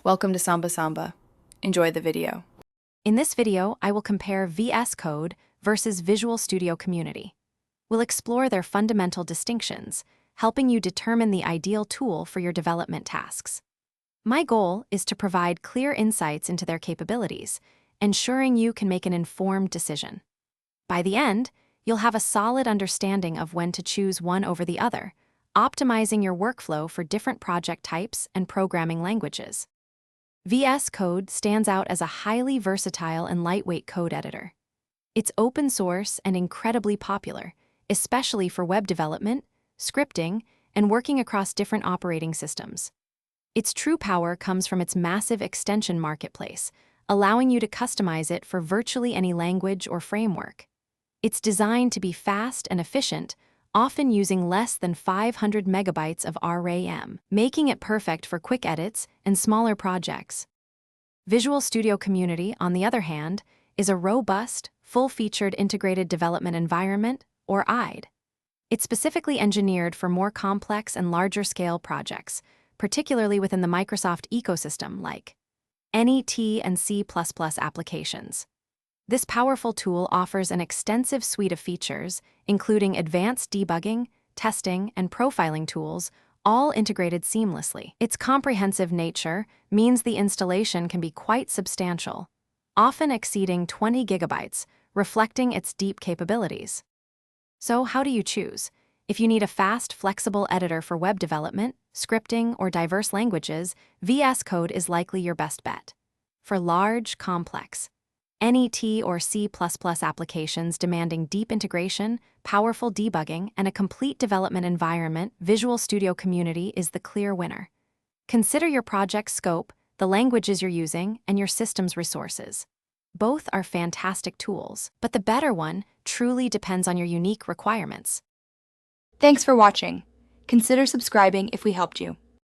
Welcome to Samba Samba. Enjoy the video. In this video, I will compare VSCode versus Visual Studio Community. We'll explore their fundamental distinctions, helping you determine the ideal tool for your development tasks. My goal is to provide clear insights into their capabilities, ensuring you can make an informed decision. By the end, you'll have a solid understanding of when to choose one over the other, optimizing your workflow for different project types and programming languages. VS Code stands out as a highly versatile and lightweight code editor. It's open source and incredibly popular, especially for web development, scripting, and working across different operating systems. Its true power comes from its massive extension marketplace, allowing you to customize it for virtually any language or framework. It's designed to be fast and efficient, often using less than 500 megabytes of RAM, making it perfect for quick edits and smaller projects. Visual Studio Community, on the other hand, is a robust, full-featured integrated development environment, or IDE. It's specifically engineered for more complex and larger-scale projects, particularly within the Microsoft ecosystem like NET and C++ applications. This powerful tool offers an extensive suite of features, including advanced debugging, testing, and profiling tools, all integrated seamlessly. Its comprehensive nature means the installation can be quite substantial, often exceeding 20 gigabytes, reflecting its deep capabilities. So how do you choose? If you need a fast, flexible editor for web development, scripting, or diverse languages, VS Code is likely your best bet. For large, complex, NET or C++ applications demanding deep integration, powerful debugging, and a complete development environment, Visual Studio Community is the clear winner. Consider your project's scope, the languages you're using, and your system's resources. Both are fantastic tools, but the better one truly depends on your unique requirements. Thanks for watching. Consider subscribing if we helped you.